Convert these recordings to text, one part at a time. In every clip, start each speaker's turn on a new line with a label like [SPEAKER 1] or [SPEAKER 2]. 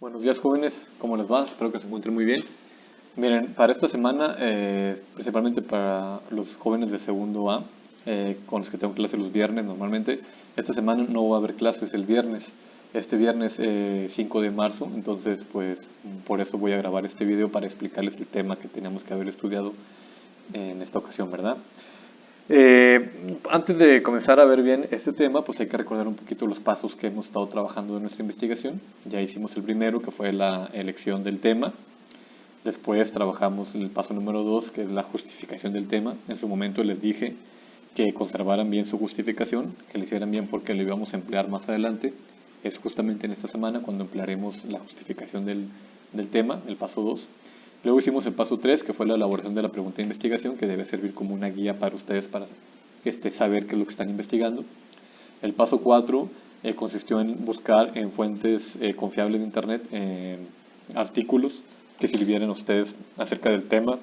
[SPEAKER 1] Buenos días jóvenes, ¿cómo les va? Espero que se encuentren muy bien. Miren, para esta semana, principalmente para los jóvenes de segundo A, con los que tengo clase los viernes normalmente, esta semana no va a haber clases el viernes, este viernes 5 de marzo, entonces pues por eso voy a grabar este video para explicarles el tema que teníamos que haber estudiado en esta ocasión, ¿verdad? Antes de comenzar a ver bien este tema, pues hay que recordar un poquito los pasos que hemos estado trabajando en nuestra investigación. Ya hicimos el primero, que fue la elección del tema. Después trabajamos el paso número 2, que es la justificación del tema. En su momento les dije que conservaran bien su justificación, que lo hicieran bien porque lo íbamos a emplear más adelante. Es justamente en esta semana cuando emplearemos la justificación del tema, el paso 2. Luego hicimos el paso 3, que fue la elaboración de la pregunta de investigación, que debe servir como una guía para ustedes para saber qué es lo que están investigando. El paso 4 consistió en buscar en fuentes confiables de Internet artículos que sirvieran a ustedes acerca del tema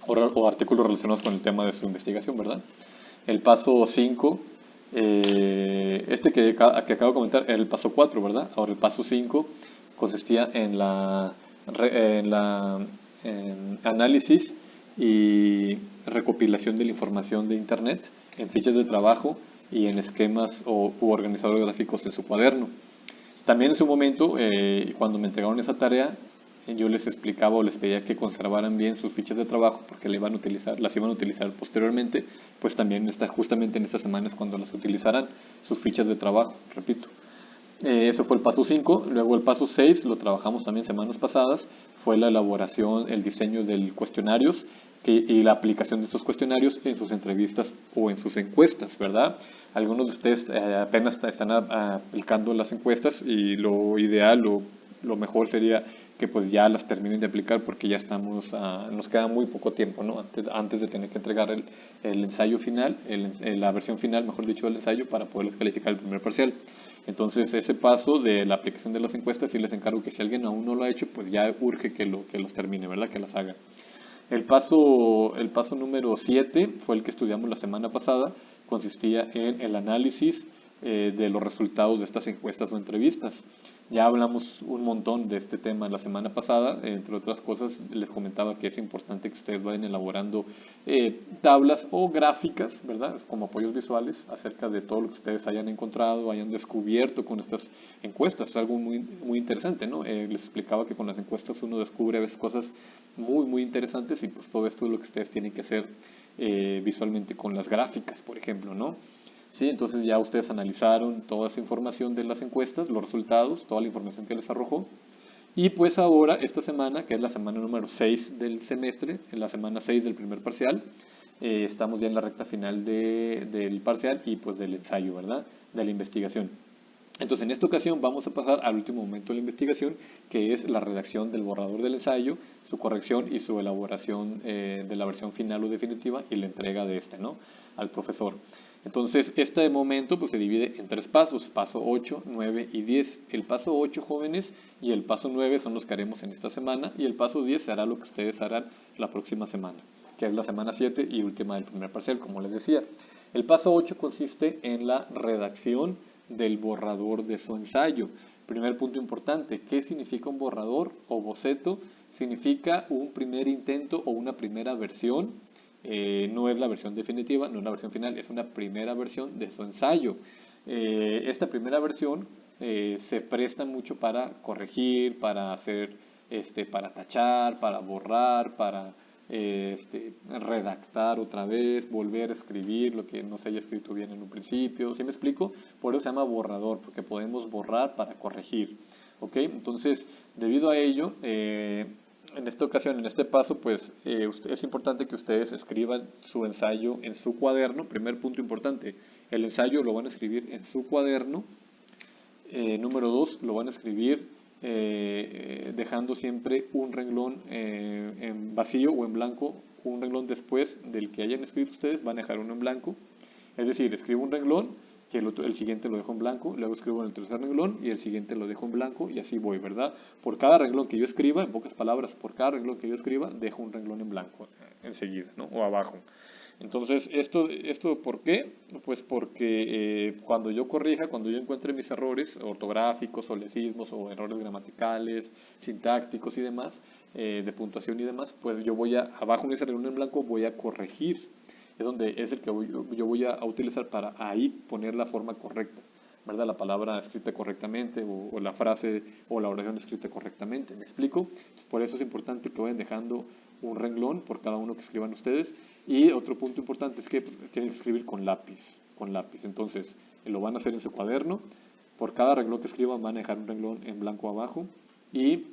[SPEAKER 1] o artículos relacionados con el tema de su investigación, ¿verdad? El paso 5, que acabo de comentar, era el paso 4, ¿verdad? Ahora el paso 5 consistía en análisis y recopilación de la información de Internet en fichas de trabajo y en esquemas u organizadores gráficos en su cuaderno. También en su momento, cuando me entregaron esa tarea, yo les explicaba o les pedía que conservaran bien sus fichas de trabajo porque las iban a utilizar posteriormente, pues también está justamente en estas semanas cuando las utilizarán, sus fichas de trabajo, repito. Eso fue el paso 5. Luego el paso 6 lo trabajamos también semanas pasadas, fue la elaboración, el diseño de cuestionarios y la aplicación de estos cuestionarios en sus entrevistas o en sus encuestas, ¿verdad? Algunos de ustedes apenas están aplicando las encuestas y lo ideal, lo mejor sería que pues ya las terminen de aplicar porque ya estamos, nos queda muy poco tiempo, ¿no? Antes de tener que entregar el ensayo final, la versión final, mejor dicho, del ensayo para poderles calificar el primer parcial. Entonces, ese paso de la aplicación de las encuestas, sí les encargo que si alguien aún no lo ha hecho, pues ya urge que los termine, ¿verdad? Que las haga. El paso número 7 fue el que estudiamos la semana pasada, consistía en el análisis de los resultados de estas encuestas o entrevistas. Ya hablamos un montón de este tema la semana pasada, entre otras cosas les comentaba que es importante que ustedes vayan elaborando tablas o gráficas, ¿verdad? Como apoyos visuales acerca de todo lo que ustedes hayan encontrado, hayan descubierto con estas encuestas. Es algo muy, muy interesante, ¿no? Les explicaba que con las encuestas uno descubre a veces cosas muy, muy interesantes y pues todo esto es lo que ustedes tienen que hacer visualmente con las gráficas, por ejemplo, ¿no? Sí, entonces ya ustedes analizaron toda esa información de las encuestas, los resultados, toda la información que les arrojó. Y pues ahora, esta semana, que es la semana número 6 del semestre, en la semana 6 del primer parcial, estamos ya en la recta final del parcial y pues del ensayo, ¿verdad? De la investigación. Entonces, en esta ocasión vamos a pasar al último momento de la investigación, que es la redacción del borrador del ensayo, su corrección y su elaboración de la versión final o definitiva y la entrega de este, ¿no? Al profesor. Entonces, este momento pues, se divide en 3 pasos, paso 8, 9 y 10. El paso 8, jóvenes, y el paso 9 son los que haremos en esta semana, y el paso 10 será lo que ustedes harán la próxima semana, que es la semana 7 y última del primer parcial, como les decía. El paso 8 consiste en la redacción del borrador de su ensayo. Primer punto importante, ¿qué significa un borrador o boceto? Significa un primer intento o una primera versión. No es la versión definitiva, no es la versión final, es una primera versión de su ensayo. Esta primera versión se presta mucho para corregir, para hacer, para tachar, para borrar, para redactar otra vez, volver a escribir lo que no se haya escrito bien en un principio. ¿Sí me explico? Por eso se llama borrador, porque podemos borrar para corregir. ¿Ok? Entonces, debido a ello, en esta ocasión, en este paso, pues es importante que ustedes escriban su ensayo en su cuaderno. Primer punto importante, el ensayo lo van a escribir en su cuaderno. Número 2, lo van a escribir dejando siempre un renglón en vacío o en blanco, un renglón después del que hayan escrito ustedes, van a dejar uno en blanco. Es decir, escribo un renglón y el siguiente lo dejo en blanco, luego escribo en el tercer renglón y el siguiente lo dejo en blanco y así voy, ¿verdad? Por cada renglón que yo escriba, en pocas palabras, por cada renglón que yo escriba, dejo un renglón en blanco enseguida, ¿no? O abajo. Entonces, ¿esto por qué? Pues porque cuando yo corrija, cuando yo encuentre mis errores ortográficos o lecismos o errores gramaticales, sintácticos y demás, de puntuación y demás, pues yo voy abajo en ese renglón en blanco voy a corregir. Es el que yo voy a utilizar para ahí poner la forma correcta, ¿verdad? La palabra escrita correctamente o la frase o la oración escrita correctamente. ¿Me explico? Entonces, por eso es importante que vayan dejando un renglón por cada uno que escriban ustedes. Y otro punto importante es que tienen que escribir con lápiz, con lápiz. Entonces, lo van a hacer en su cuaderno. Por cada renglón que escriban van a dejar un renglón en blanco abajo y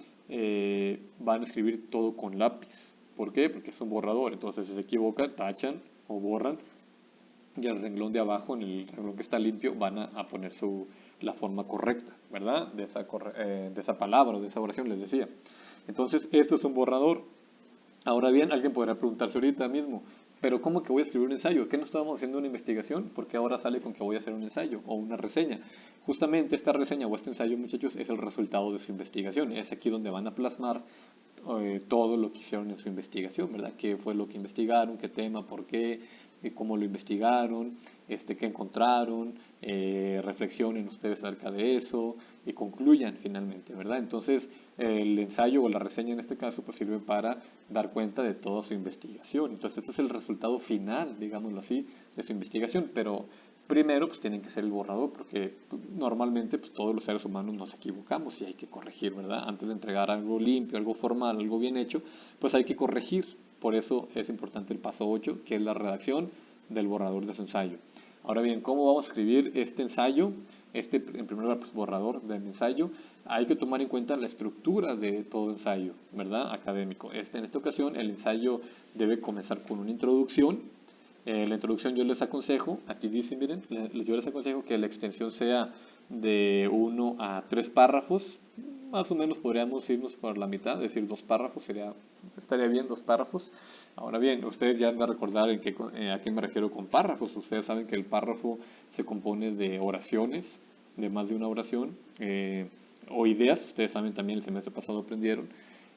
[SPEAKER 1] van a escribir todo con lápiz. ¿Por qué? Porque es un borrador. Entonces, si se equivocan, tachan o borran y el renglón de abajo, en el renglón que está limpio, van a poner la forma correcta, ¿verdad? De esa palabra o de esa oración, les decía. Entonces, esto es un borrador. Ahora bien, alguien podrá preguntarse ahorita mismo, pero ¿cómo que voy a escribir un ensayo? ¿Qué no estábamos haciendo una investigación? Porque ahora sale con que voy a hacer un ensayo o una reseña. Justamente esta reseña o este ensayo, muchachos, es el resultado de su investigación. Es aquí donde van a plasmar todo lo que hicieron en su investigación, ¿verdad? ¿Qué fue lo que investigaron? ¿Qué tema? ¿Por qué? ¿Cómo lo investigaron? ¿Qué encontraron? Reflexionen ustedes acerca de eso y concluyan finalmente, ¿verdad? Entonces, el ensayo o la reseña en este caso pues sirve para dar cuenta de toda su investigación. Entonces, este es el resultado final, digámoslo así, de su investigación, pero primero pues tienen que ser el borrador porque normalmente pues, todos los seres humanos nos equivocamos y hay que corregir, ¿verdad? Antes de entregar algo limpio, algo formal, algo bien hecho, pues hay que corregir. Por eso es importante el paso 8, que es la redacción del borrador de su ensayo. Ahora bien, ¿cómo vamos a escribir este ensayo? En primer lugar, pues, borrador del ensayo. Hay que tomar en cuenta la estructura de todo ensayo, ¿verdad? Académico. En esta ocasión, el ensayo debe comenzar con una introducción. La introducción yo les aconsejo, aquí dice, miren, yo les aconsejo que la extensión sea de 1 a 3 párrafos. Más o menos podríamos irnos por la mitad, es decir, 2 párrafos, estaría bien 2 párrafos. Ahora bien, ustedes ya han de recordar a qué me refiero con párrafos. Ustedes saben que el párrafo se compone de oraciones, de más de una oración, o ideas. Ustedes saben también, el semestre pasado aprendieron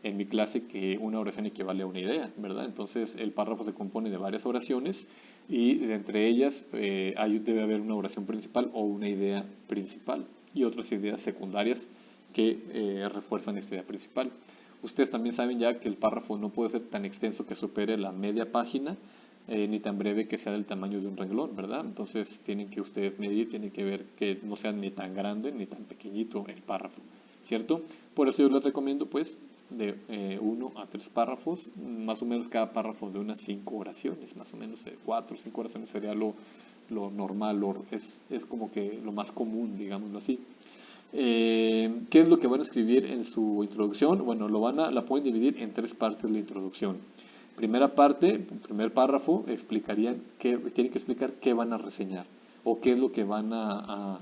[SPEAKER 1] en mi clase que una oración equivale a una idea, ¿verdad? Entonces, el párrafo se compone de varias oraciones y entre ellas debe haber una oración principal o una idea principal y otras ideas secundarias que refuerzan esta idea principal. Ustedes también saben ya que el párrafo no puede ser tan extenso que supere la media página, ni tan breve que sea del tamaño de un renglón, ¿verdad? Entonces tienen que ustedes medir, tienen que ver que no sea ni tan grande ni tan pequeñito el párrafo, ¿cierto? Por eso yo les recomiendo pues de 1 a 3 párrafos, más o menos cada párrafo de unas 5 oraciones, más o menos 4 o 5 oraciones sería lo normal, es como que lo más común, digámoslo así. ¿Qué es lo que van a escribir en su introducción? Bueno, la pueden dividir en 3 partes la introducción. Primera parte, primer párrafo, tienen que explicar qué van a reseñar o qué es lo que van a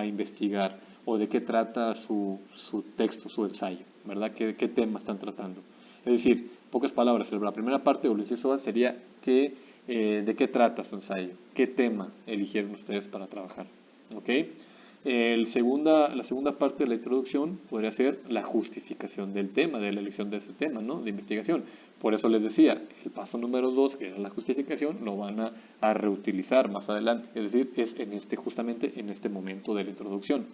[SPEAKER 1] investigar o de qué trata su texto, su ensayo, ¿verdad? ¿Qué tema están tratando? Es decir, pocas palabras, la primera parte o el inciso A sería de qué trata su ensayo, qué tema eligieron ustedes para trabajar, ¿ok? La segunda parte de la introducción podría ser la justificación del tema, de la elección de ese tema, ¿no? De investigación. Por eso les decía, el paso número 2, que era la justificación, lo van a reutilizar más adelante. Es decir, es justamente en este momento de la introducción.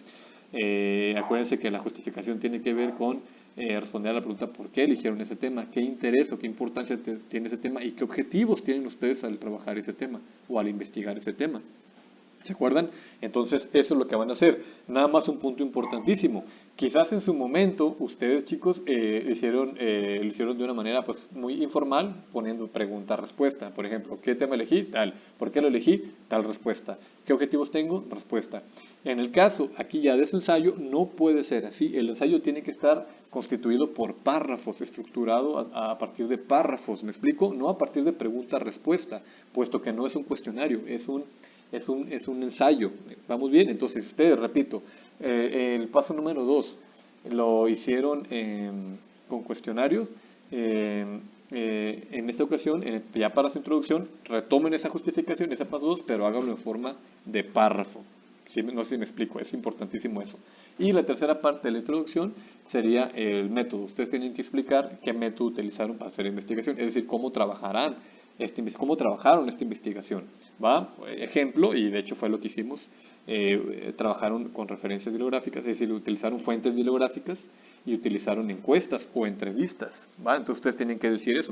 [SPEAKER 1] Acuérdense que la justificación tiene que ver con responder a la pregunta ¿por qué eligieron ese tema? ¿Qué interés o qué importancia tiene ese tema? ¿Y qué objetivos tienen ustedes al trabajar ese tema o al investigar ese tema? ¿Se acuerdan? Entonces, eso es lo que van a hacer. Nada más un punto importantísimo. Quizás en su momento, ustedes, chicos, lo hicieron de una manera pues, muy informal, poniendo pregunta-respuesta. Por ejemplo, ¿qué tema elegí? Tal. ¿Por qué lo elegí? Tal respuesta. ¿Qué objetivos tengo? Respuesta. En el caso aquí ya de su ensayo, no puede ser así. El ensayo tiene que estar constituido por párrafos, estructurado a partir de párrafos. ¿Me explico? No a partir de pregunta-respuesta, puesto que no es un cuestionario, es un ensayo. ¿Vamos bien? Entonces, ustedes, repito, el paso número 2 lo hicieron con cuestionarios. En esta ocasión, ya para su introducción, retomen esa justificación, ese paso 2, pero háganlo en forma de párrafo. ¿Sí? No sé si me explico, es importantísimo eso. Y la tercera parte de la introducción sería el método. Ustedes tienen que explicar qué método utilizaron para hacer la investigación, es decir, cómo trabajarán cómo trabajaron esta investigación. ¿Va? Ejemplo, y de hecho fue lo que hicimos, trabajaron con referencias bibliográficas, es decir, utilizaron fuentes bibliográficas y utilizaron encuestas o entrevistas. ¿Va? Entonces ustedes tienen que decir eso,